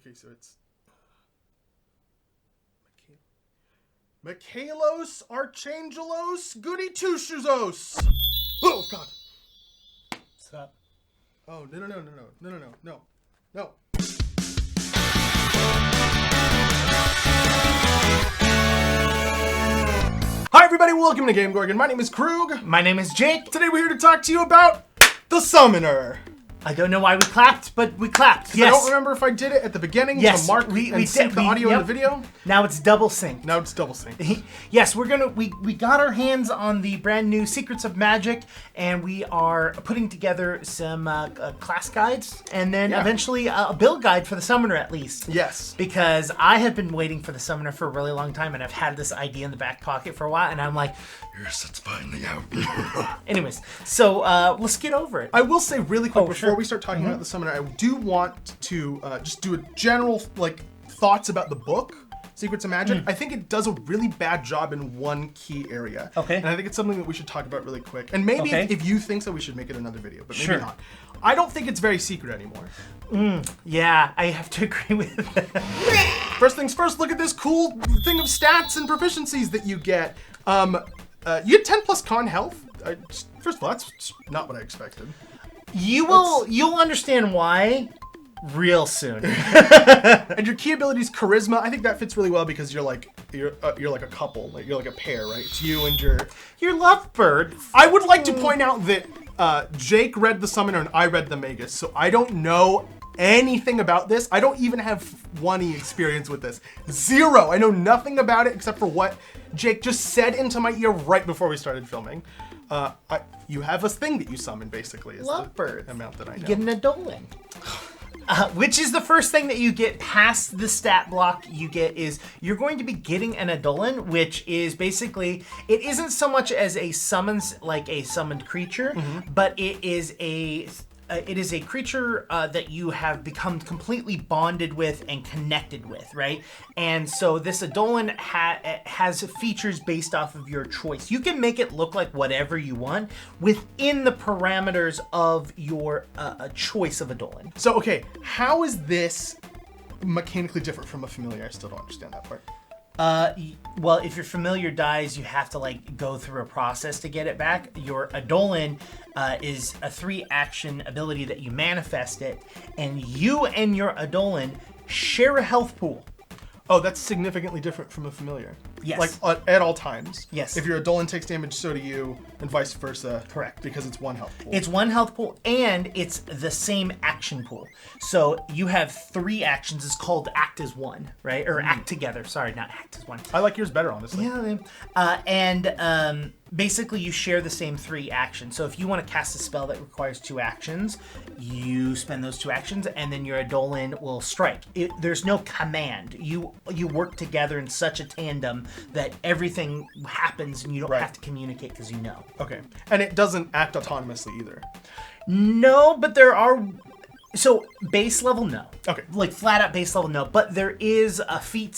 Okay, so it's Michaelos Archangelos Goody Two-Shoesos. Oh God! Stop. Oh no! Hi everybody, welcome to GameGorgon. My name is Krug. My name is Jake. Today we're here to talk to you about the Summoner. I don't know why we clapped, but we clapped. Yes. I don't remember if I did it at the beginning to mark and sync the audio and the video. Now it's double synced. Now it's double synced. Yes, we got our hands on the brand new Secrets of Magic, and we are putting together some class guides, and then eventually a build guide for the Summoner at least. Yes. Because I have been waiting for the Summoner for a really long time, and I've had this idea in the back pocket for a while, and I'm like, yes, it's finally out. Anyways, so let's get over it. I will say really quick before we start talking about the Summoner, I do want to just do a general thoughts about the book, Secrets of Magic. I think it does a really bad job in one key area. Okay. And I think it's something that we should talk about really quick. And maybe if you think so, we should make it another video, but maybe not. I don't think it's very secret anymore. Yeah, I have to agree with that. First things first, look at this cool thing of stats and proficiencies that you get. You get 10 plus con health. First of all, that's not what I expected. You'll understand why real soon. And your key ability is charisma. I think that fits really well because you're like a couple, like you're like a pair, right? It's you and your lovebird. I would like to point out that Jake read the Summoner and I read the Magus, so I don't know anything about this. I don't even have 1E experience with this. Zero. I know nothing about it except for what Jake just said into my ear right before we started filming. You have a thing that you summon, basically. Is Lovebird. The amount that I know. You get an Eidolon. Which is the first thing that you get past the stat block you get is you're going to be getting an Eidolon, which is basically, it isn't so much as a summons, like a summoned creature, but it is a creature that you have become completely bonded with and connected with, right? And so this Eidolon has features based off of your choice. You can make it look like whatever you want within the parameters of your choice of Eidolon. So, okay, how is this mechanically different from a familiar? I still don't understand that part. Well, if your familiar dies, you have to go through a process to get it back. Your Eidolon is a 3-action ability that you manifest it, and you and your Eidolon share a health pool. Oh, that's significantly different from a familiar. Yes. Like at all times. Yes. If your Eidolon takes damage, so do you, and vice versa. Correct. Because it's one health pool. It's one health pool, and it's the same action pool. So you have 3 actions. It's called Act as One, right? Or Act Together. Sorry, not Act as One. I like yours better, honestly. Yeah. Basically, you share the same 3 actions. So if you want to cast a spell that requires 2 actions, you spend those 2 actions, and then your Eidolon will strike. There's no command. You work together in such a tandem that everything happens, and you don't have to communicate because you know. Okay. And it doesn't act autonomously either. No, but there are... So base level, no. Okay. Like flat out base level, no. But there is a feat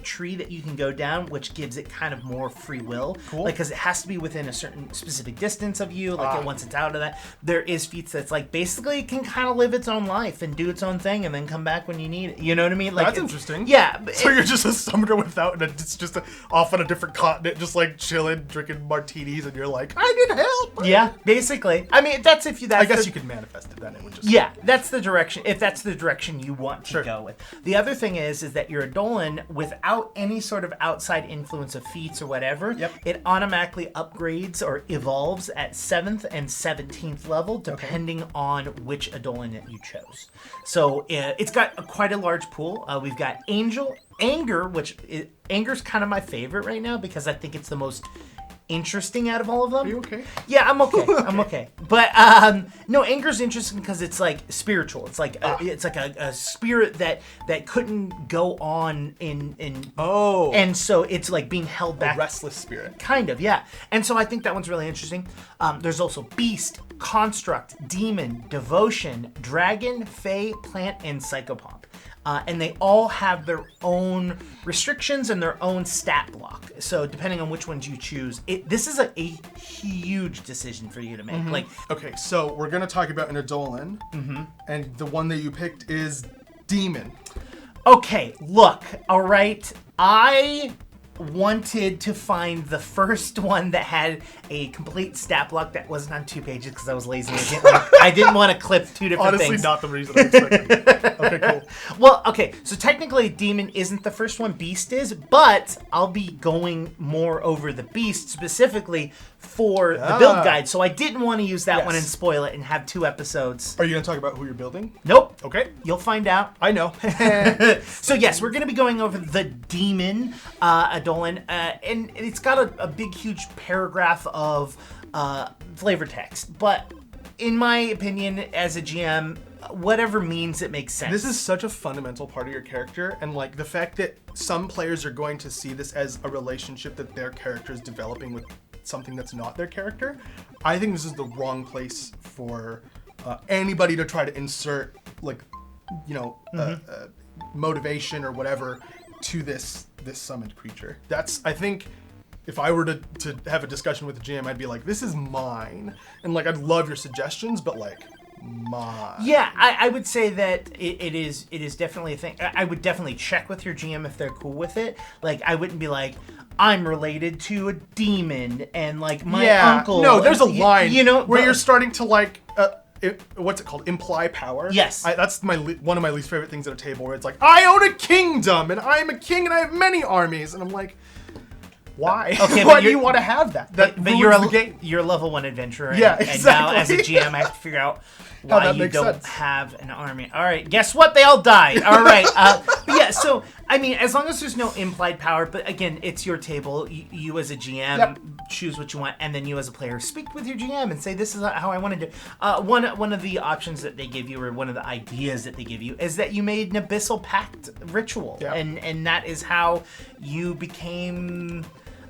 tree that you can go down, which gives it kind of more free will. Cool. Because it has to be within a certain specific distance of you. Once it's out of that, there is feats that's basically it can kind of live its own life and do its own thing and then come back when you need it. You know what I mean? That's interesting. Yeah. So you're just a summoner without, and it's just off on a different continent, just chilling, drinking martinis, and you're like, I need help. Yeah, basically. I mean, that's if you. I guess you could manifest it then. It would just. Yeah. That's the direction, if that's the direction you want to go with. The other thing is that your Eidolon, without any sort of outside influence of feats or whatever, it automatically upgrades or evolves at 7th and 17th level, depending on which Eidolon that you chose. So it's got quite a large pool. We've got Anger, which Anger's kind of my favorite right now because I think it's the most interesting out of all of them. Are you okay? Yeah, I'm okay. I'm okay. But no, Anger's interesting because it's spiritual. It's it's like a spirit that couldn't go on in and so it's being held back. A restless spirit. Kind of, yeah. And so I think that one's really interesting. There's also Beast, Construct, Demon, Devotion, Dragon, Fae, Plant, and Psychopomp. And they all have their own restrictions and their own stat block. So depending on which ones you choose, this is a huge decision for you to make. Okay, so we're gonna talk about an Eidolon, and the one that you picked is demon. Okay, look, all right. I wanted to find the first one that had a complete stat block that wasn't on 2 pages because I was lazy. I didn't want to clip 2 different Honestly, things. not the reason I expected. Okay, cool. Well, okay, so technically Demon isn't the first one, Beast is, but I'll be going more over the Beast specifically for the build guide, so I didn't want to use that one and spoil it and have 2 episodes. Are you going to talk about who you're building? Nope. Okay. You'll find out. I know. So yes, we're going to be going over the Demon Eidolon, and it's got a big, huge paragraph of flavor text. But in my opinion, as a GM, whatever means it makes sense. This is such a fundamental part of your character, and like the fact that some players are going to see this as a relationship that their character is developing with something that's not their character. I think this is the wrong place for anybody to try to insert like, motivation or whatever to this summoned creature. That's, I think, if I were to have a discussion with the GM, I'd be like, this is mine. And like, I'd love your suggestions, but like, mine. Yeah, I would say that it is definitely a thing. I would definitely check with your GM if they're cool with it. Like, I wouldn't be like, I'm related to a demon and like my uncle. No, there's a line, where you're starting to like, what's it called? Imply power. Yes. That's one of my least favorite things at a table, where it's like, I own a kingdom and I'm a king and I have many armies, and I'm like, why? Okay, why do you want to have that? That but you're the game. You're a level 1 adventurer. Exactly. And now as a GM, I have to figure out why you don't sense. have an army. All right, guess what? They all died. All right. But yeah, so, I mean, as long as there's no implied power, but again, it's your table. You as a GM choose what you want, and then you as a player speak with your GM and say, this is how I want to do it. One of the options that they give you, or one of the ideas that they give you, is that you made an Abyssal Pact ritual. Yep. And that is how you became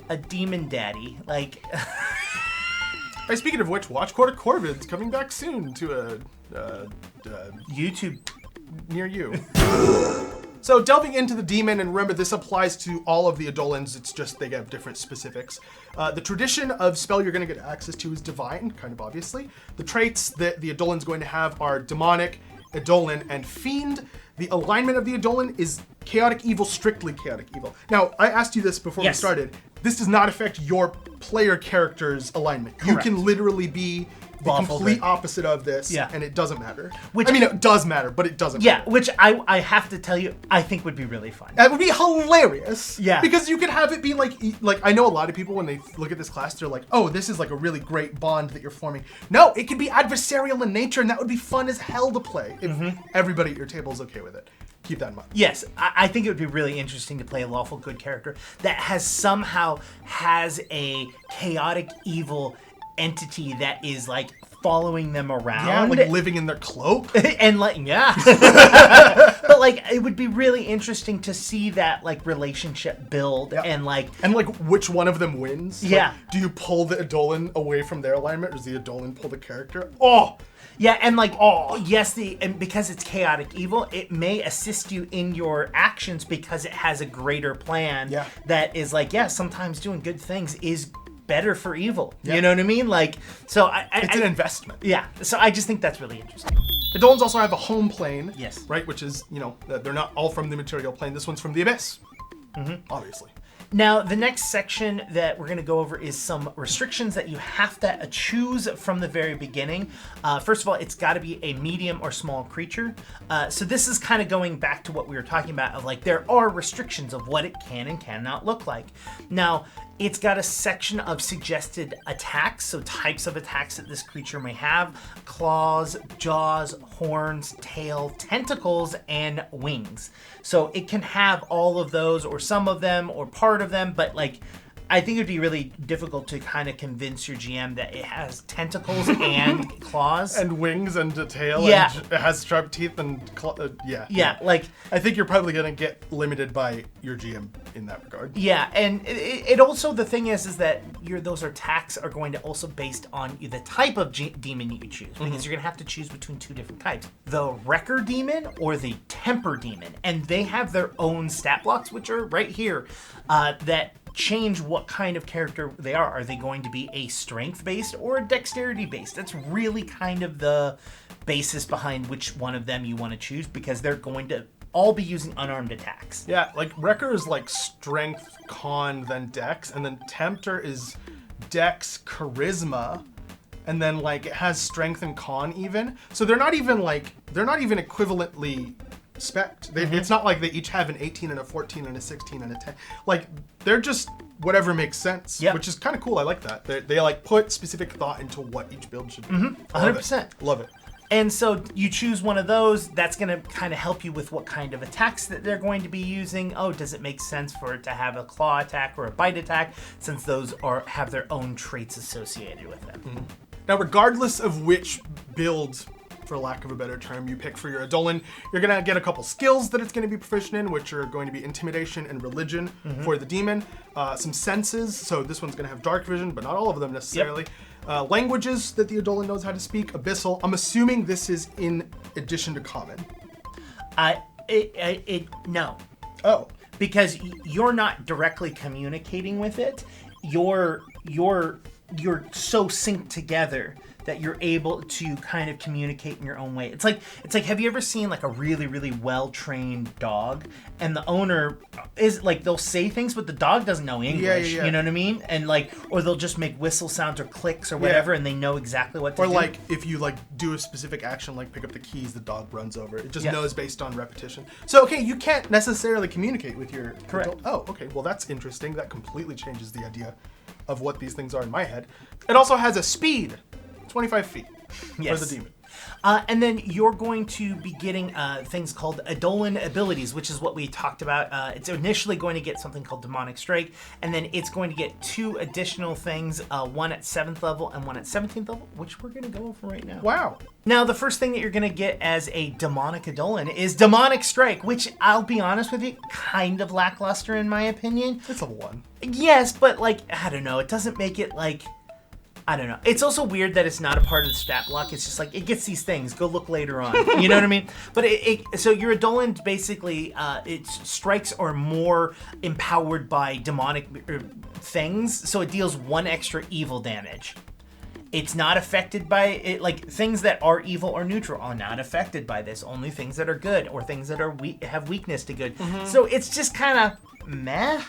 a demon daddy. Like... Hey, speaking of which, watch Quarter Corvid's coming back soon to a YouTube near you. So delving into the demon, and remember this applies to all of the Eidolons, it's just they have different specifics. The tradition of spell you're going to get access to is divine, kind of obviously. The traits that the Eidolon's going to have are demonic, Eidolon, and fiend. The alignment of the Eidolon is chaotic evil, strictly chaotic evil. Now, I asked you this before we started. This does not affect your player character's alignment. Correct. You can literally be the Lawful complete good. opposite of this, Yeah. and it doesn't matter. Which- I mean, it does matter, but it doesn't matter. which I have to tell you, I think would be really fun. That would be hilarious. Yeah. Because you could have it be like I know a lot of people when they look at this class, they're like, oh, this is like a really great bond that you're forming. No, it could be adversarial in nature, and that would be fun as hell to play if everybody at your table is okay with it. Keep that in mind. Yes, I think it would be really interesting to play a lawful good character that has a chaotic evil entity that is like following them around. Yeah, like living in their cloak. And like, but like, it would be really interesting to see that like relationship build and like which one of them wins. Yeah. Like, do you pull the Eidolon away from their alignment, or does the Eidolon pull the character? Oh! Yeah, and like, yes, and because it's chaotic evil, it may assist you in your actions because it has a greater plan that is like, sometimes doing good things is better for evil. You know what I mean? Like, so it's an investment. Yeah, so I just think that's really interesting. Eidolons also have a home plane. Yes. Right, which is, they're not all from the material plane. This one's from the Abyss. Obviously. Now, the next section that we're going to go over is some restrictions that you have to choose from the very beginning. First of all, it's got to be a medium or small creature. So this is kind of going back to what we were talking about of like, there are restrictions of what it can and cannot look like. Now, it's got a section of suggested attacks, so types of attacks that this creature may have: claws, jaws, horns, tail, tentacles, and wings. So it can have all of those, or some of them, or part of them, but like, I think it'd be really difficult to kind of convince your GM that it has tentacles and claws. And wings and a tail. Yeah. And it has sharp teeth and Yeah, like... I think you're probably going to get limited by your GM in that regard. Yeah, and it also, the thing is that those attacks are going to also based on the type of demon you choose, because you're going to have to choose between 2 different types. The Wrecker Demon or the Temper Demon. And they have their own stat blocks, which are right here, that change what kind of character they are. Are they going to be a strength-based or a dexterity-based? That's really kind of the basis behind which one of them you want to choose, because they're going to all be using unarmed attacks. Yeah, like Wrecker is like strength, con, then dex, and then Tempter is dex, charisma, and then like it has strength and con even. So they're not even equivalently spec'd. It's not like they each have an 18 and a 14 and a 16 and a 10. Like they're just whatever makes sense, which is kind of cool. I like that. They like put specific thought into what each build should be. 100%. Love it. And so you choose one of those. That's going to kind of help you with what kind of attacks that they're going to be using. Oh, does it make sense for it to have a claw attack or a bite attack, since those have their own traits associated with them? Now, regardless of which build, for lack of a better term, you pick for your Eidolon, you're going to get a couple skills that it's going to be proficient in, which are going to be Intimidation and Religion for the demon. Some senses, so this one's going to have Dark Vision, but not all of them necessarily. Languages that the Eidolon knows how to speak, Abyssal. I'm assuming this is in addition to Common. No. Oh. Because you're not directly communicating with it. You're so synced together that you're able to kind of communicate in your own way. It's like have you ever seen like a really, really well-trained dog, and the owner is like, they'll say things but the dog doesn't know English, you know what I mean? And like, or they'll just make whistle sounds or clicks or whatever, and they know exactly what to do. Or like if you like do a specific action like pick up the keys, the dog runs over. It just knows based on repetition. So okay, you can't necessarily communicate with your Correct. Oh, okay. Well, that's interesting. That completely changes the idea of what these things are in my head. It also has a speed, 25 feet for the demon. And then you're going to be getting things called Eidolon abilities, which is what we talked about. It's initially going to get something called Demonic Strike, and then it's going to get 2 additional things, one at 7th level and one at 17th level, which we're going to go over right now. Wow. Now, the first thing that you're going to get as a demonic Eidolon is Demonic Strike, which, I'll be honest with you, kind of lackluster in my opinion. It's level 1. Yes, but like, I don't know, it doesn't make it like... I don't know. It's also weird that it's not a part of the stat block. It's just like, it gets these things. Go look later on. You know what I mean? But so your Eidolon basically, its strikes are more empowered by demonic things. So it deals 1 extra evil damage. It's not affected by it. Like, things that are evil or neutral are not affected by this. Only things that are good or things that are have weakness to good. So it's just kind of meh,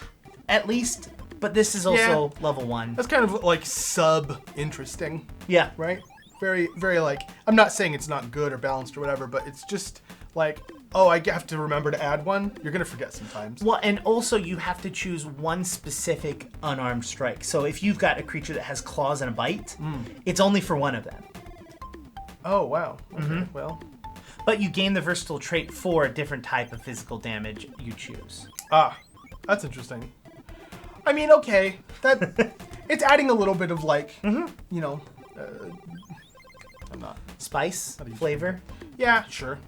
at least. But this is also level 1. That's kind of like sub-interesting. Yeah. Right? Very, very like, I'm not saying it's not good or balanced or whatever, but it's just like, oh, I have to remember to add one. You're going to forget sometimes. Well, and also you have to choose one specific unarmed strike. So if you've got a creature that has claws and a bite, it's only for one of them. Oh, wow. Okay, well. But you gain the versatile trait for a different type of physical damage you choose. Ah, that's interesting. I mean, okay, that it's adding a little bit of like, you know, I'm not. Spice, flavor. Yeah, sure.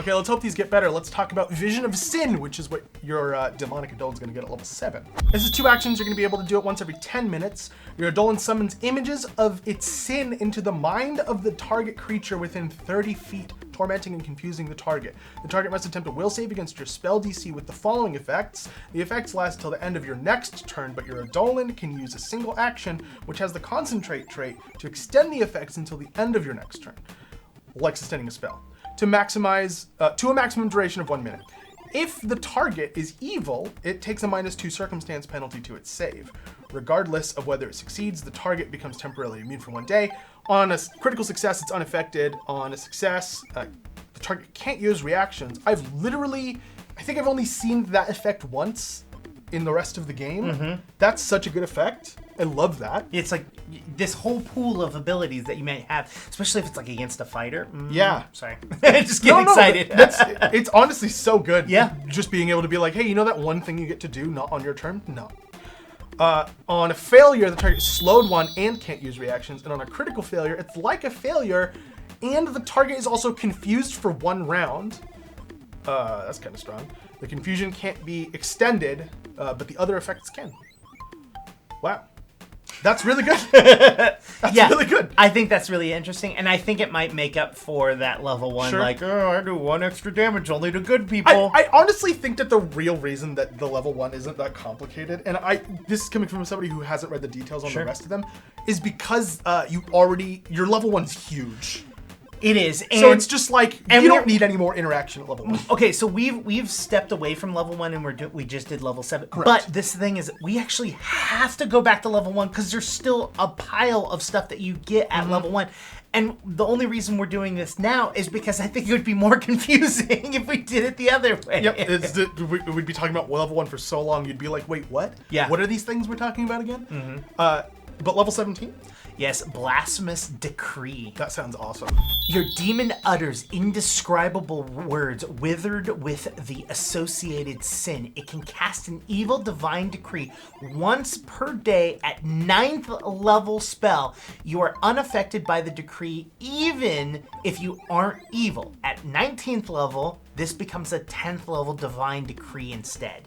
Okay, let's hope these get better. Let's talk about Vision of Sin, which is what your demonic Eidolon is going to get at level 7. This is 2 actions. You're going to be able to do it once every 10 minutes. Your Eidolon summons images of its sin into the mind of the target creature within 30 feet, tormenting and confusing the target. The target must attempt a will save against your spell DC with the following effects. The effects last till the end of your next turn, but your Eidolon can use a single action, which has the Concentrate trait, to extend the effects until the end of your next turn, like sustaining a spell, to maximize to a maximum duration of 1 minute. If the target is evil, it takes a -2 circumstance penalty to its save. Regardless of whether it succeeds, the target becomes temporarily immune for 1 day. On a critical success, it's unaffected. On a success, the target can't use reactions. I think I've only seen that effect once in the rest of the game. That's such a good effect. I love that. It's like this whole pool of abilities that you may have, especially if it's like against a fighter. Yeah. Sorry. Just getting excited. It's honestly so good. Yeah. Just being able to be like, hey, you know that one thing you get to do not on your turn? No. On a failure, the target is slowed 1 and can't use reactions. And on a critical failure, it's like a failure and the target is also confused for 1 round. That's kind of strong. The confusion can't be extended, but the other effects can. Wow. That's really good. That's really good. I think that's really interesting, and I think it might make up for that level 1, Sure. like, oh, I do 1 extra damage only to good people. I honestly think that the real reason that the level 1 isn't that complicated, and this is coming from somebody who hasn't read the details on Sure. the rest of them, is because your level 1's huge. It is, and So it's just like and you we're- don't need any more interaction at level 1. okay, so we've stepped away from level 1 and we just did level 7. Correct. But this thing is, we actually have to go back to level 1 because there's still a pile of stuff that you get at level 1. And the only reason we're doing this now is because I think it would be more confusing if we did it the other way. Yep, we'd be talking about level 1 for so long, you'd be like, wait, what? Yeah. What are these things we're talking about again? But level 17? Yes, Blasphemous Decree. That sounds awesome. Your demon utters indescribable words withered with the associated sin. It can cast an evil divine decree once per day at 9th level spell. You are unaffected by the decree even if you aren't evil. At 19th level, this becomes a 10th level divine decree instead.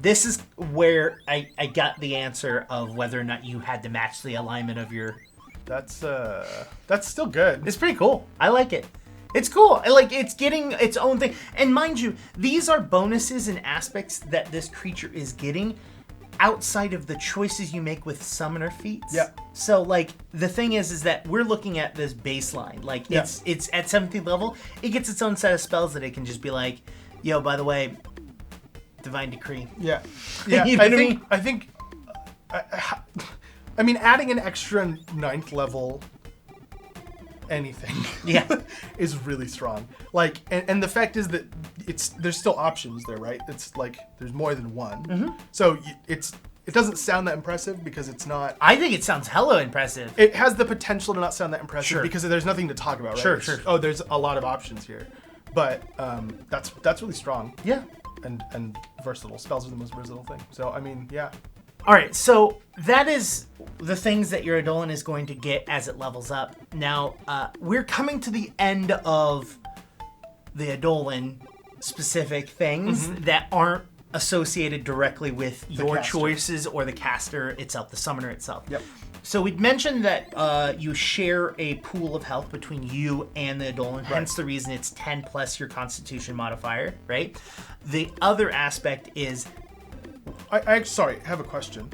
This is where I got the answer of whether or not you had to match the alignment of your... That's still good. It's pretty cool. I like it. It's cool. It's getting its own thing. And mind you, these are bonuses and aspects that this creature is getting outside of the choices you make with summoner feats. Yeah. So the thing is that we're looking at this baseline. It's at 17th level. It gets its own set of spells that it can just be like, yo, by the way, divine decree. Yeah. You know what I mean? I think I mean, adding an extra 9th level anything is really strong. And the fact is that there's still options there, right? It's like there's more than one. So it doesn't sound that impressive because it's not. I think it sounds hella impressive. It has the potential to not sound that impressive Sure. because there's nothing to talk about, right? Sure, It's sure. just, oh, there's a lot of options here. But that's really strong. Yeah. And versatile. Spells are the most versatile thing. So, I mean, yeah. All right, so that is the things that your Eidolon is going to get as it levels up. Now, we're coming to the end of the Eidolon specific things that aren't associated directly with your caster. choices or the caster itself, the summoner itself. Yep. So we'd mentioned that you share a pool of health between you and the Eidolon, hence the reason it's 10 plus your Constitution modifier, right? The other aspect is... I have a question.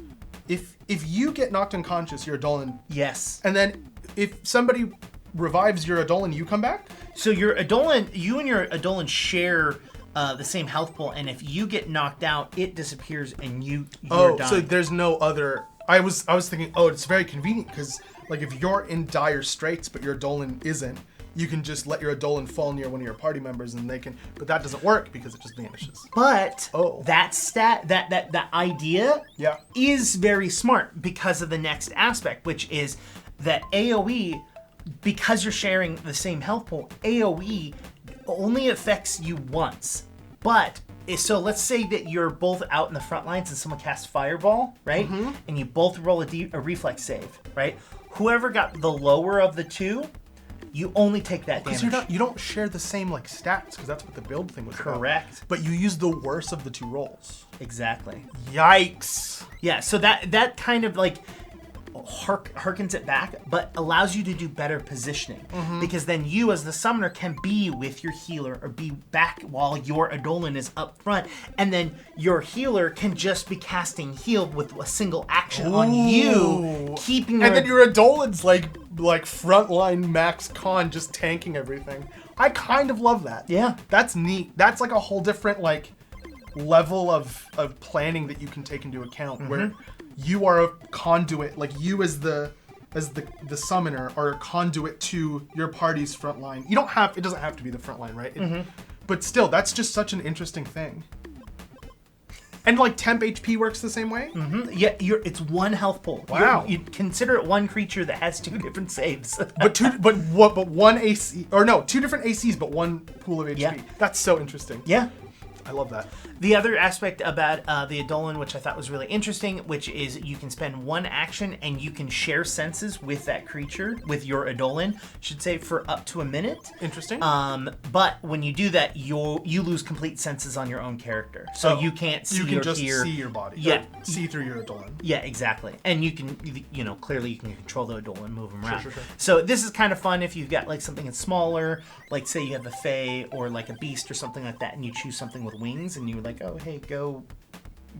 If you get knocked unconscious, your Eidolon... Yes. And then if somebody revives your Eidolon, you come back? So your Eidolon, you and your Eidolon share the same health pool, and if you get knocked out, it disappears and you're dying. So there's no other... I was thinking, it's very convenient because if you're in dire straits but your Eidolon isn't, you can just let your Eidolon fall near one of your party members and they can... But that doesn't work because it just vanishes. But that idea is very smart because of the next aspect, which is that AoE, because you're sharing the same health pool, AoE only affects you once. But so let's say that you're both out in the front lines and someone casts Fireball, right? And you both roll a reflex save, right? Whoever got the lower of the two, you only take that damage. Because you don't share the same stats because that's what the build thing was about. Correct. But you use the worst of the two rolls. Exactly. Yikes. Yeah, so that kind of harkens it back, but allows you to do better positioning. Because then you as the summoner can be with your healer or be back while your Eidolon is up front, and then your healer can just be casting heal with a single action on you, keeping your... And then your Eidolon's like frontline max con just tanking everything. I kind of love that. Yeah. That's neat. That's a whole different level of planning that you can take into account where you are a conduit, you as the summoner are a conduit to your party's front line. It doesn't have to be the front line, right? But still, that's just such an interesting thing. And temp HP works the same way? Yeah, it's one health pool. Wow. You consider it one creature that has 2 different saves. But one AC, or no, 2 different ACs, but one pool of HP. Yeah. That's so interesting. Yeah. I love that. The other aspect about the Eidolon, which I thought was really interesting, which is you can spend one action and you can share senses with that creature, with your Eidolon, should say, for up to a minute. Interesting. But when you do that, you lose complete senses on your own character, so you can't see or hear. You can just see your body. Yeah, see through your Eidolon. Yeah, exactly. And you can, clearly you can control the Eidolon, move them around. Sure. So this is kind of fun if you've got like something that's smaller, like say you have a Fae or like a beast or something like that, and you choose something with wings, and you're like, oh hey, go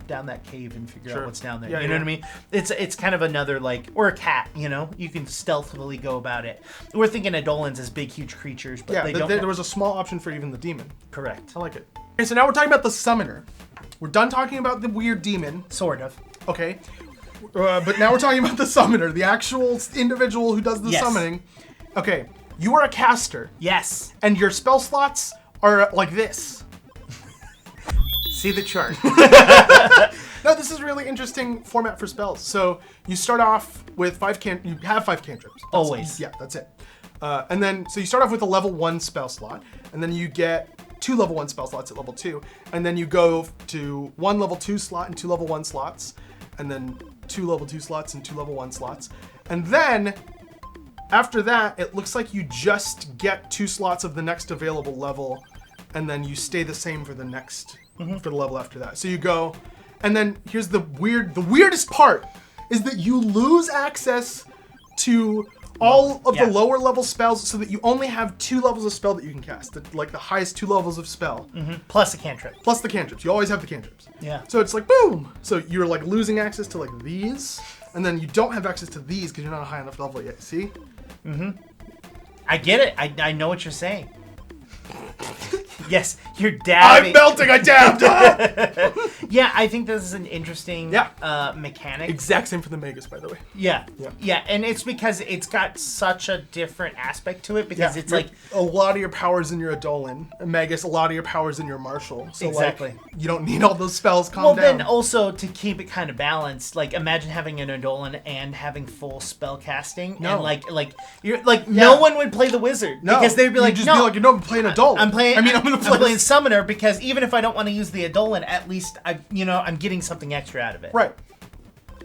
down that cave and figure out what's down there. You know what I mean? It's kind of another like, or a cat. You can stealthily go about it. We're thinking Eidolons as big, huge creatures, but there was a small option for even the demon. Correct. I like it. Okay, so now we're talking about the summoner. We're done talking about the weird demon. Sort of. Okay. But now we're talking about the summoner, the actual individual who does the summoning. Okay, you are a caster. Yes. And your spell slots are like this. See the chart. No, this is a really interesting format for spells. So you start off with you have 5 cantrips. Always. Yeah, that's it. And then, so you start off with a level 1 spell slot, and then you get 2 level 1 spell slots at level 2, and then you go to 1 level 2 slot and 2 level 1 slots, and then 2 level 2 slots and 2 level 1 slots. And then, after that, it looks like you just get 2 slots of the next available level, and then you stay the same for the next, for the level after that. So you go, and then here's the weirdest part, is that you lose access to all of the lower level spells, so that you only have 2 levels of spell that you can cast, like the highest 2 levels of spell. Plus a cantrip. Plus the cantrips. You always have the cantrips. Yeah. So it's like, boom! So you're like losing access to like these, and then you don't have access to these because you're not a high enough level yet. See? I get it. I know what you're saying. Yes, you're dabbing. I'm melting. I dabbed. Yeah, I think this is an interesting mechanic. Exact same for the magus, by the way. Yeah, and it's because it's got such a different aspect to it, because it's like a lot of your powers in your Eidolon, magus. A lot of your powers in your martial. So exactly. Like, you don't need all those spells. Calm down. Well, then also to keep it kind of balanced, like imagine having an Eidolon and having full spell casting. No. And you're like no one would play the wizard because they'd be like, just be like, I'm playing Eidolon. I'm playing summoner, because even if I don't want to use the Eidolon, at least I'm getting something extra out of it. Right.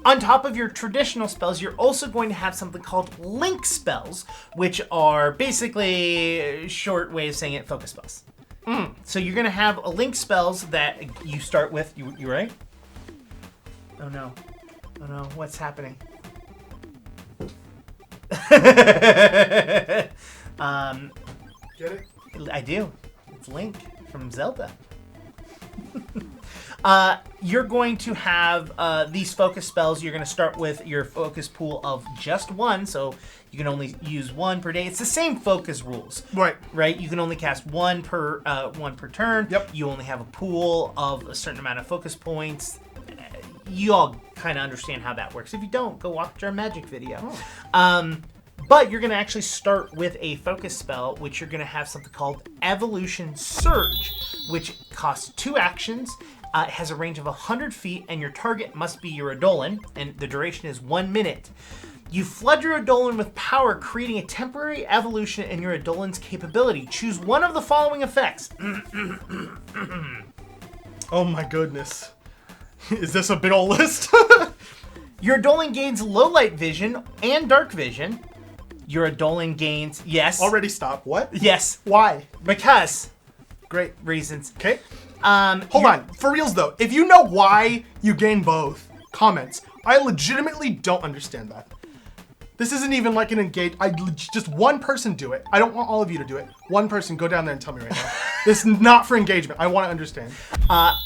On top of your traditional spells, you're also going to have something called link spells, which are basically a short way of saying it, focus spells. So you're going to have a link spells that you start with. You right? Oh no, what's happening? Get it? I do. It's Link from Zelda. You're going to have these focus spells. You're going to start with your focus pool of just 1, so you can only use 1 per day. It's the same focus rules. Right? You can only cast 1 per turn. Yep. You only have a pool of a certain amount of focus points. You all kind of understand how that works. If you don't, go watch our magic video. But you're going to actually start with a focus spell, which you're going to have something called Evolution Surge, which costs 2 actions. It has a range of 100 feet, and your target must be your Eidolon, and the duration is 1 minute. You flood your Eidolon with power, creating a temporary evolution in your Eidolon's capability. Choose one of the following effects. Oh my goodness. Is this a big old list? Your Eidolon gains low light vision and dark vision. Your Eidolon gains, yes. Already stop. What? Yes. Why? Because. Great. Reasons. Okay. Hold on. For reals though, if you know why you gain both, comments. I legitimately don't understand that. This isn't even like an engage. Just one person do it. I don't want all of you to do it. One person, go down there and tell me right now. This is not for engagement. I want to understand.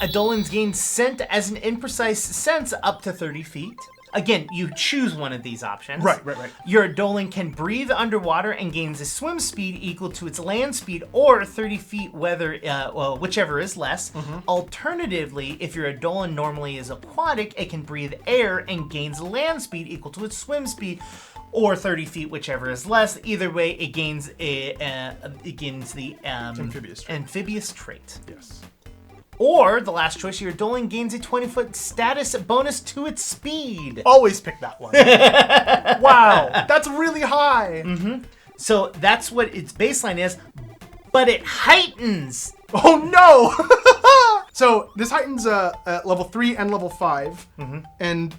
Eidolons gain scent as an imprecise sense up to 30 feet. Again, you choose one of these options. Right. Your Eidolon can breathe underwater and gains a swim speed equal to its land speed or 30 feet, whichever is less. Alternatively, if your Eidolon normally is aquatic, it can breathe air and gains land speed equal to its swim speed or 30 feet, whichever is less. Either way, it gains the amphibious trait. Yes. Or, the last choice, your Eidolon gains a 20-foot status bonus to its speed. Always pick that one. Wow, that's really high. So that's what its baseline is, but it heightens. Oh no! So this heightens at level 3 and level 5, and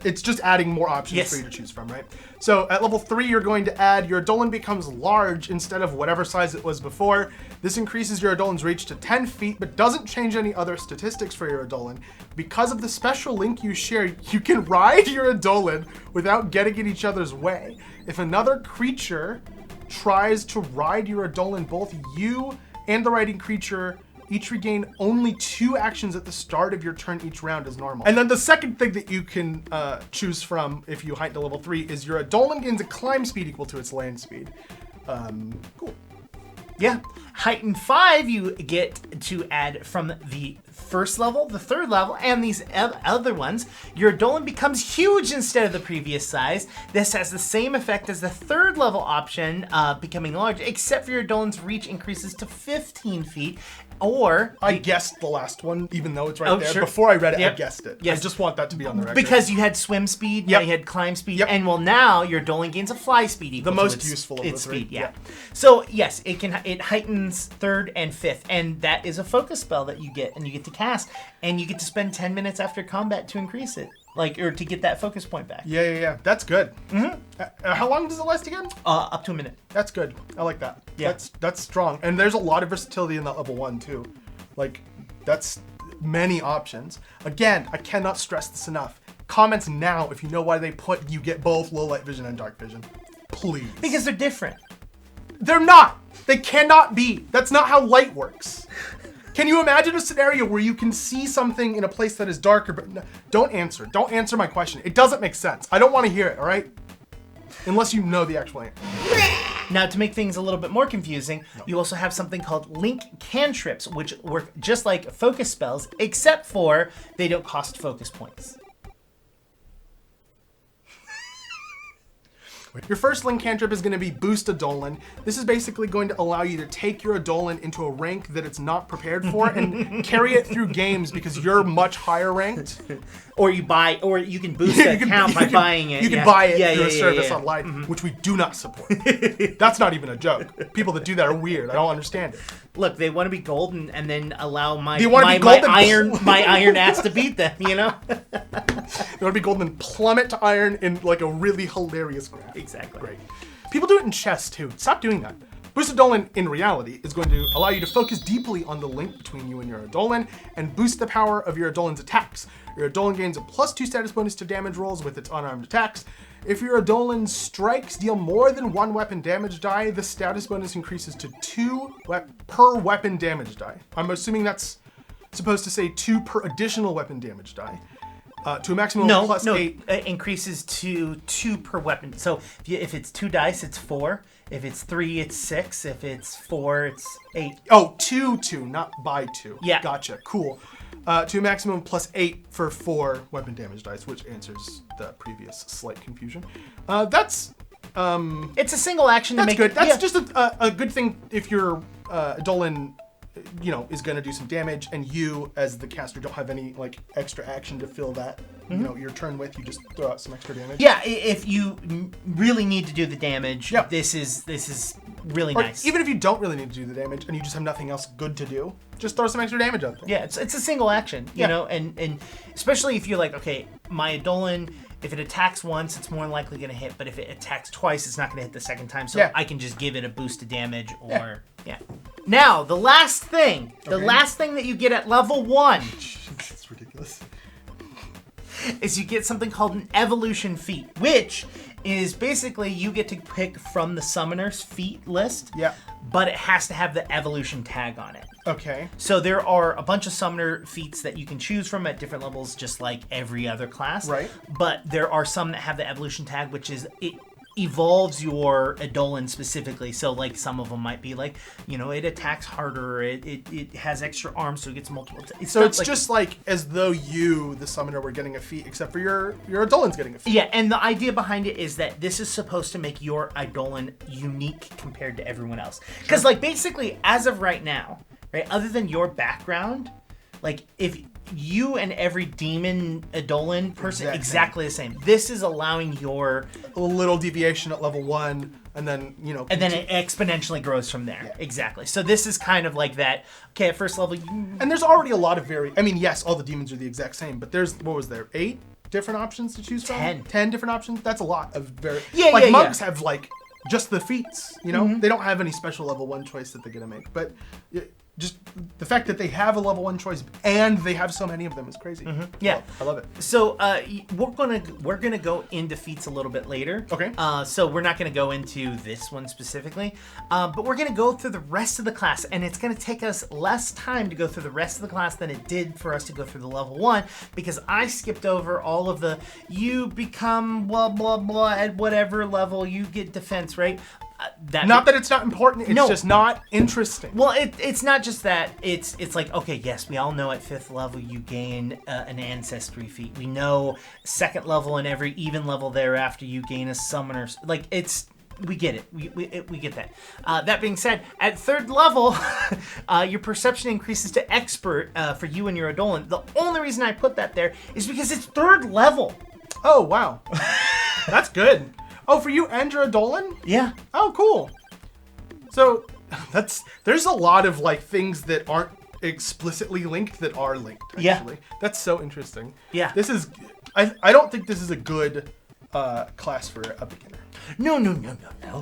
it's just adding more options for you to choose from, right? So at level 3, you're going to add your Eidolon becomes large instead of whatever size it was before. This increases your Eidolon's reach to 10 feet, but doesn't change any other statistics for your Eidolon. Because of the special link you share, you can ride your Eidolon without getting in each other's way. If another creature tries to ride your Eidolon, both you and the riding creature each regain only 2 actions at the start of your turn each round as normal. And then the second thing that you can choose from if you heighten to level 3 is your Eidolon gains a climb speed equal to its land speed. Cool. Yeah. Heighten 5, you get to add from the first level, the third level, and these other ones. Your Eidolon becomes huge instead of the previous size. This has the same effect as the third level option, becoming large, except for your Eidolon's reach increases to 15 feet. Or I guessed the last one, even though it's right there. Sure. Before I read it, I guessed it. Yes. I just want that to be on the record. Because you had swim speed, now you had climb speed, and well, now your Eidolon gains a fly speed equal the to most useful of its the 3. speed. Yeah. So yes, it heightens third and fifth, and that is a focus spell that you get, and you get to cast, and you get to spend 10 minutes after combat to increase it, or to get that focus point back. Yeah. That's good. How long does it last again? Up to a minute. That's good. I like that. Yeah. That's strong. And there's a lot of versatility in that level 1 too. Like, that's many options. Again, I cannot stress this enough. Comments now if you know why they put you get both low light vision and dark vision. Please. Because they're different. They're not. They cannot be. That's not how light works. Can you imagine a scenario where you can see something in a place that is darker, but no, don't answer. Don't answer my question. It doesn't make sense. I don't want to hear it, all right? Unless you know the actual answer. Now, to make things a little bit more confusing, you also have something called link cantrips, which work just like focus spells, except for they don't cost focus points. Your first link cantrip is going to be Boost Eidolon. This is basically going to allow you to take your Eidolon into a rank that it's not prepared for and carry it through games because you're much higher ranked. Or you can boost the account by buying it. You can buy it through a service online, which we do not support. That's not even a joke. People that do that are weird. I don't understand it. Look, they want to be golden and then allow my iron ass to beat them, you know? They want to be golden and plummet to iron in like a really hilarious graph. Exactly. Great. People do it in chess too. Stop doing that. Boost Eidolon in reality is going to allow you to focus deeply on the link between you and your Eidolon and boost the power of your Eidolon's attacks. Your Eidolon gains a +2 status bonus to damage rolls with its unarmed attacks. If your Eidolon strikes deal more than 1 weapon damage die, the status bonus increases to 2 per weapon damage die. I'm assuming that's supposed to say 2 per additional weapon damage die. To a maximum of +8. It increases to 2 per weapon. So if it's 2 dice, it's 4. If it's 3, it's 6. If it's 4, it's 8. Oh, 2, not by 2. Yeah. Gotcha. Cool. To a maximum +8 for 4 weapon damage dice, which answers the previous slight confusion. That's it's a single action to that's make good. That's just a good thing if your Eidolon, is going to do some damage, and you, as the caster, don't have any like extra action to fill that, your turn with. You just throw out some extra damage. Yeah, if you really need to do the damage, this is really nice. Even if you don't really need to do the damage and you just have nothing else good to do, just throw some extra damage out there. Yeah, it's a single action, you know, and especially if you're like, okay, my Eidolon, if it attacks once, it's more likely going to hit, but if it attacks twice, it's not going to hit the second time, so I can just give it a boost of damage, or, Now, the last thing that you get at level 1. It's ridiculous. Is you get something called an evolution feat, which is basically you get to pick from the summoner's feat list, but it has to have the evolution tag on it. Okay. So there are a bunch of summoner feats that you can choose from at different levels, just like every other class. Right. But there are some that have the evolution tag, which is it evolves your Eidolon specifically. So like some of them might be like, it attacks harder, it has extra arms, so it gets multiple. So it's like, just like as though you, the summoner, were getting a feat, except for your Eidolon's getting a feat. Yeah, and the idea behind it is that this is supposed to make your Eidolon unique compared to everyone else. Because like basically, as of right now, right, other than your background, like if you and every demon Eidolon person Exactly. the same. This is allowing your A little deviation at level 1, and then, you know... and then it exponentially grows from there. Yeah. Exactly. So this is kind of like that. Okay, at first level, And there's already a lot of I mean, yes, all the demons are the exact same, but there's, what was there, 8 different options to choose from? 10. 10 different options? That's a lot of Yeah, Like, yeah, monks yeah. have, like, just the feats, you know? They don't have any special level 1 choice that they're gonna make, but... Just the fact that they have a level 1 choice and they have so many of them is crazy. Yeah. I love it. So we're gonna go into feats a little bit later. Okay. So we're not gonna go into this one specifically, but we're gonna go through the rest of the class, and it's gonna take us less time to go through the rest of the class than it did for us to go through the level 1, because I skipped over all of the you become blah blah blah at whatever level you get defense, right? Not that it's not important, it's just not interesting. Well, it's not just that. It's like, okay, yes, we all know at 5th level you gain an ancestry feat. We know 2nd level and every even level thereafter you gain a summoner. Like, we get it. We get that. That being said, at 3rd level, your perception increases to expert for you and your Eidolon. The only reason I put that there is because it's 3rd level. Oh, wow. That's good. Oh, for you and your Eidolon? Yeah. Oh, cool. So there's a lot of like things that aren't explicitly linked that are linked, actually. Yeah. That's so interesting. Yeah. This is I don't think this is a good class for a beginner. No.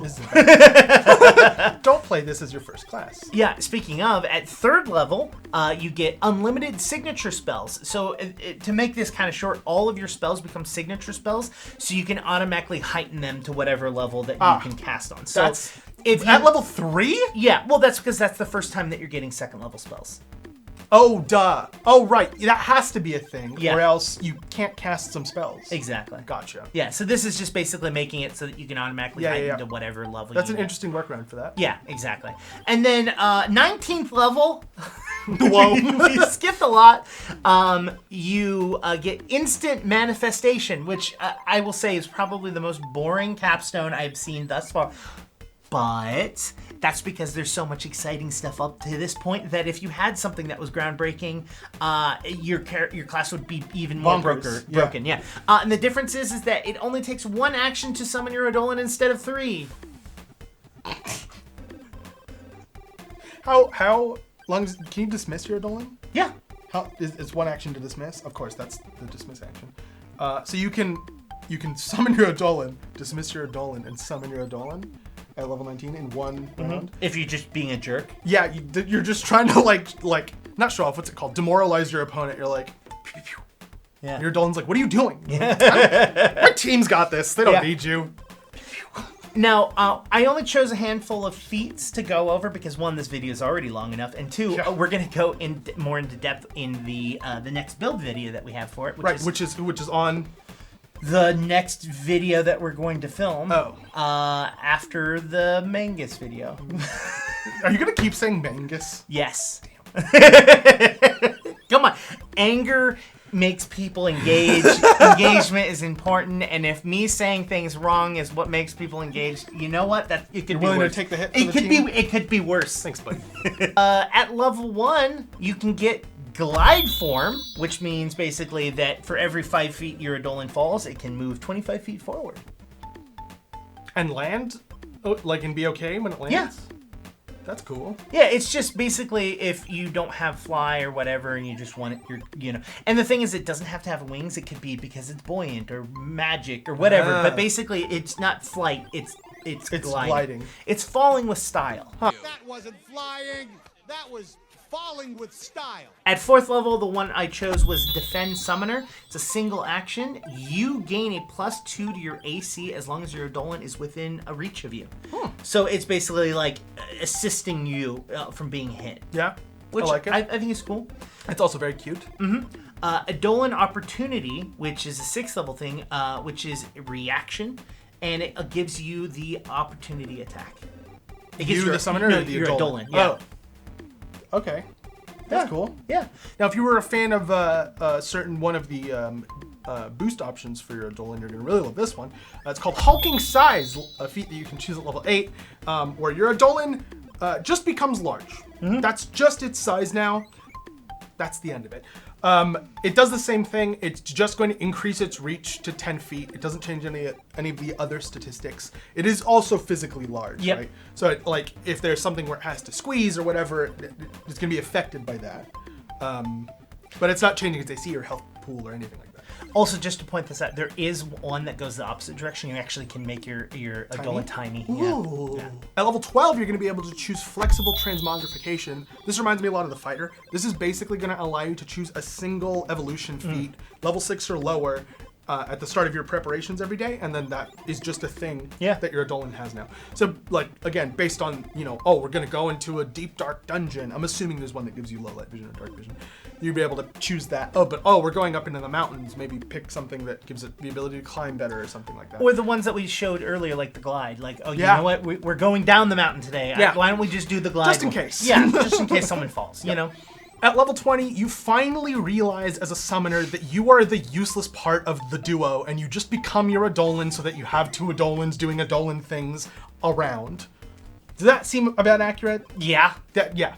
This is bad. Don't play this as your first class. Yeah, speaking of, at 3rd level, you get unlimited signature spells. So to make this kind of short, all of your spells become signature spells, so you can automatically heighten them to whatever level that you can cast on. So That's if at level 3? yeah, well, that's because that's the first time that you're getting 2nd level spells. Oh, duh. Oh, right. That has to be a thing, Yeah. or else you can't cast some spells. Exactly. Gotcha. Yeah, so this is just basically making it so that you can automatically heighten to whatever level That's you an want. interesting workaround for that. Yeah, exactly. And then 19th level, Whoa. we skipped a lot. You get instant manifestation, which I will say is probably the most boring capstone I've seen thus far. But that's because there's so much exciting stuff up to this point that if you had something that was groundbreaking, your class would be even more Bonkers. broken. Yeah. And the difference is that it only takes 1 action to summon your Eidolon instead of 3. How long can you dismiss your Eidolon? Yeah. How is 1 action to dismiss? Of course, that's the dismiss action. So you can summon your Eidolon, dismiss your Eidolon, and summon your Eidolon at level 19 in 1 round. If you're just being a jerk. Yeah, you're just trying to like not show off. What's it called? Demoralize your opponent. You're like, pew, pew. Yeah. Your Eidolon's like, what are you doing? My team's got this. They don't need you. Now, I only chose a handful of feats to go over because 1, this video is already long enough, and 2, we're going to go more into depth in the next build video that we have for it, Which is on the next video that we're going to film. Oh. After the Magus video. Are you gonna keep saying Magus? Yes. Come on, anger makes people engage. Engagement is important, and if me saying things wrong is what makes people engaged, you know what? That it could You're be willing worse. to take the hit for It the could team? be. It could be worse. Thanks, buddy. At level 1, you can get glide form, which means basically that for every 5 feet your Eidolon falls, it can move 25 feet forward. And land, and be okay when it lands. Yeah. That's cool. Yeah, it's just basically if you don't have fly or whatever and you just want it, And the thing is, it doesn't have to have wings. It could be because it's buoyant or magic or whatever. But basically, it's not flight. It's gliding. It's falling with style. That wasn't flying. That was falling with style. At 4th level, the one I chose was Defend Summoner. It's a single action. You gain a +2 to your AC as long as your Eidolon is within a reach of you. So it's basically like assisting you from being hit. Yeah, Which I like it. I think is cool. It's also very cute. Eidolon Opportunity, which is a 6th level thing, which is a reaction, and it gives you the opportunity attack. It gives You, the summoner, or the your Eidolon? Eidolon, yeah. Oh. Okay. That's cool. Yeah. Now, if you were a fan of certain one of the boost options for your Eidolon, you're going to really love this one. It's called Hulking Size, a feat that you can choose at level 8, where your Eidolon just becomes large. That's just its size now. That's the end of it. It does the same thing. It's just going to increase its reach to 10 feet. It doesn't change any of the other statistics. It is also physically large, Yep. right? So, like, if there's something where it has to squeeze or whatever, it's going to be affected by that. But it's not changing its AC or health pool or anything like that. Also, just to point this out, there is one that goes the opposite direction. You actually can make your Eidolon tiny. Ooh. Yeah. At level 12, you're going to be able to choose flexible transmogrification. This reminds me a lot of the fighter. This is basically going to allow you to choose a single evolution feat, level 6 or lower, at the start of your preparations every day, and then that is just a thing that your Eidolon has now. So, like, again, based on, we're going to go into a deep, dark dungeon. I'm assuming there's one that gives you low light vision or dark vision. You'd be able to choose that. We're going up into the mountains. Maybe pick something that gives it the ability to climb better or something like that. Or the ones that we showed earlier, like the glide. Like, you know what? We're going down the mountain today. Yeah. Why don't we just do the glide? Just in case. Yeah, just in case someone falls, you know? At level 20, you finally realize as a summoner that you are the useless part of the duo, and you just become your Eidolon so that you have two Eidolons doing Eidolon things around. Does that seem about accurate? Yeah.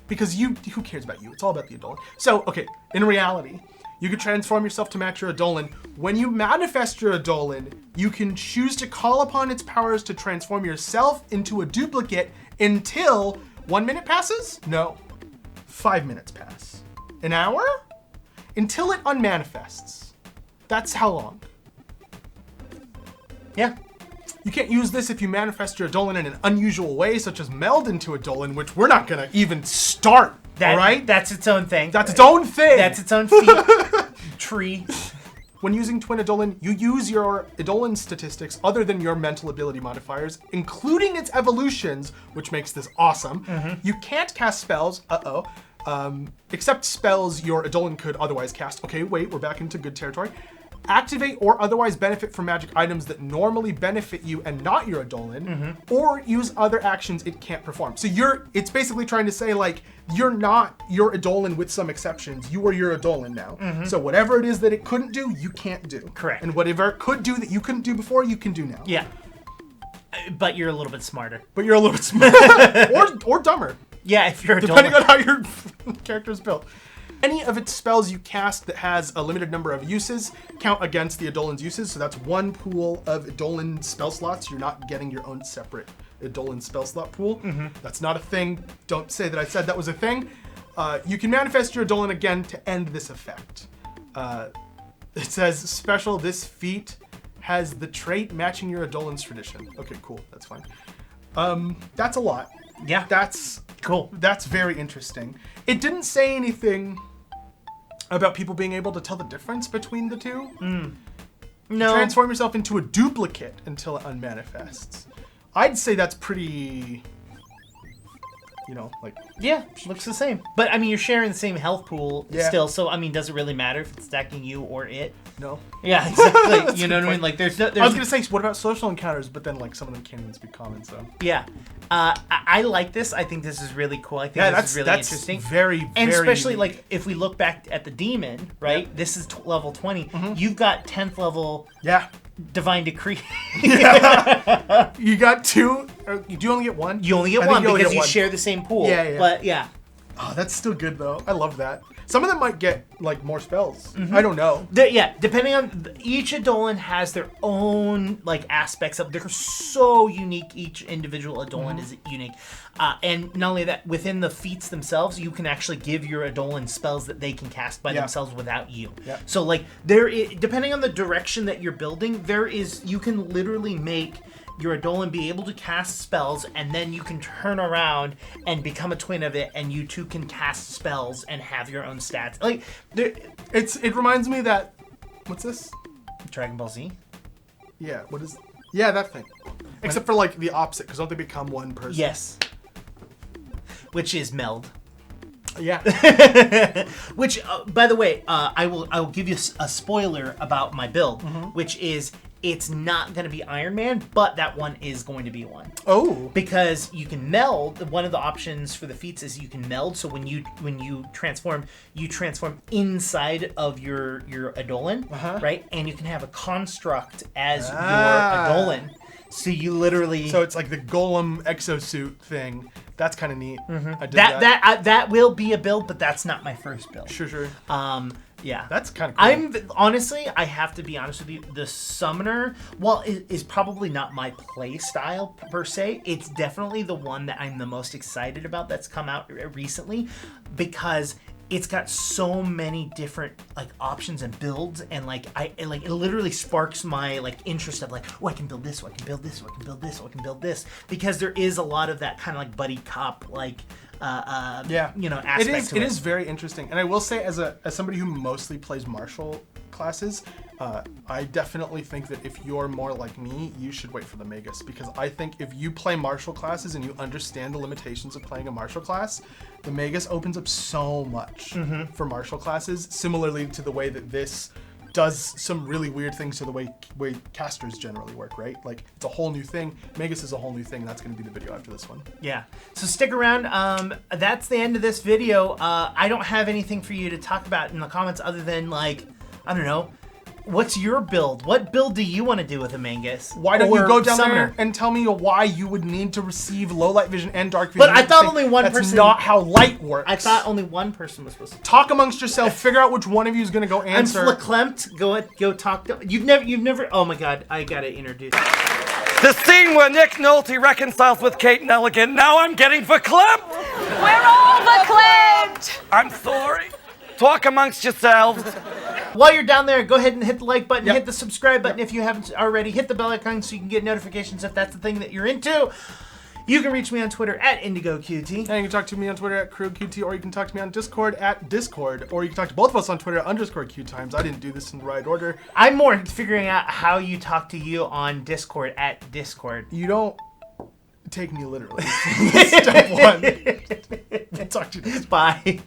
Because who cares about you? It's all about the Eidolon. So, okay, in reality, you can transform yourself to match your Eidolon. When you manifest your Eidolon, you can choose to call upon its powers to transform yourself into a duplicate until 1 minute passes? No. 5 minutes pass. An hour? Until it unmanifests. That's how long. Yeah. You can't use this if you manifest your Eidolon in an unusual way, such as meld into Eidolon, which we're not going to even start, all right? That's its own thing. That's its own thing. That's its own feat. Tree. When using Twin Eidolon, you use your Eidolon statistics other than your mental ability modifiers, including its evolutions, which makes this awesome. You can't cast spells, except spells your Eidolon could otherwise cast. Okay, wait, we're back into good territory. Activate or otherwise benefit from magic items that normally benefit you and not your Eidolon, or use other actions it can't perform. So it's basically trying to say, like, you're not your Eidolon with some exceptions. You are your Eidolon now. So whatever it is that it couldn't do, you can't do. Correct. And whatever it could do that you couldn't do before, you can do now. Yeah. But you're a little bit smarter. or dumber. Yeah, if you're a depending on how your character is built. Any of its spells you cast that has a limited number of uses count against the Eidolon's uses. So that's one pool of Eidolon spell slots. You're not getting your own separate Eidolon spell slot pool. That's not a thing. Don't say that I said that was a thing. You can manifest your Eidolon again to end this effect. It says special, this feat has the trait matching your Eidolon's tradition. Okay, cool. That's fine. That's a lot. Yeah. That's cool. That's very interesting. It didn't say anything about people being able to tell the difference between the two. No. Transform yourself into a duplicate until it unmanifests. I'd say that's pretty, like... Yeah, looks the same. But, I mean, you're sharing the same health pool still, so, I mean, does it really matter if it's stacking you or it? No. Yeah, exactly. You know what I mean? Like, there's no... I was going to say, what about social encounters? But then, like, some of them can't even speak common, so... Yeah. I like this. I think this is really cool. I think this is really interesting. Very, and very especially, unique. like, if we look back at the demon, right? Yep. This is level 20. You've got 10th level... Yeah. Divine Decree. You got two. You do only get one? You only get one because you share the same pool. Yeah. But, yeah. Oh, that's still good, though. I love that. Some of them might get, like, more spells. I don't know. Depending on... Each Eidolon has their own, like, aspects of... They're so unique. Each individual Eidolon is unique. And not only that, within the feats themselves, you can actually give your Eidolon spells that they can cast by themselves without you. Yeah. So, like, depending on the direction that you're building, you can literally make your Eidolon be able to cast spells, and then you can turn around and become a twin of it, and you two can cast spells and have your own stats. Like, it reminds me that... What's this? Dragon Ball Z? Yeah, what is... Yeah, that thing. Except for, like, the opposite, because don't they become one person? Yes. Which is meld. Yeah. Which, by the way, I will give you a spoiler about my build, which is... It's not going to be Iron Man, but that one is going to be one. Oh. Because you can meld. One of the options for the feats is you can meld. So when you transform inside of your Eidolon, right? And you can have a construct as your Eidolon. So you literally... So it's like the golem exosuit thing. That's kind of neat. I did that will be a build, but that's not my first build. Sure. Yeah. That's kind of cool. Honestly, I have to be honest with you, the Summoner, while it is probably not my play style per se, it's definitely the one that I'm the most excited about that's come out recently, because it's got so many different like options and builds, and it literally sparks my interest of I can build this, I can build this, I can build this, I can build this, because there is a lot of that kind of buddy cop aspect. It is very interesting, and I will say as somebody who mostly plays martial classes, I definitely think that if you're more like me, you should wait for the magus, because I think if you play martial classes and you understand the limitations of playing a martial class, the magus opens up so much for martial classes, similarly to the way that this does some really weird things to the way casters generally work, right? It's a whole new thing. Magus is a whole new thing. That's going to be the video after this one. Yeah. So stick around. That's the end of this video. I don't have anything for you to talk about in the comments other than I don't know. What's your build? What build do you want to do with a Magus? Why don't you go down there and tell me why you would need to receive low light vision and dark vision? But I thought only one person. That's not how light works. I thought only one person was supposed to. Talk amongst yourself. Figure out which one of you is going to go answer. I'm Flaklempt. Go talk. You've never. Oh my God! I gotta introduce. The scene where Nick Nolte reconciles with Kate Nelligan. Now I'm getting verklempt. We're all verklempt. I'm sorry. Talk amongst yourselves. While you're down there, go ahead and hit the like button, hit the subscribe button if you haven't already, hit the bell icon so you can get notifications if that's the thing that you're into. You can reach me on Twitter at IndigoQT. And you can talk to me on Twitter at QueueTimes, or you can talk to me on Discord at Discord, or you can talk to both of us on Twitter @QueueTimes. I didn't do this in the right order. I'm more figuring out how you talk to you on Discord at Discord. You don't take me literally. Step one. Talk to you. Bye.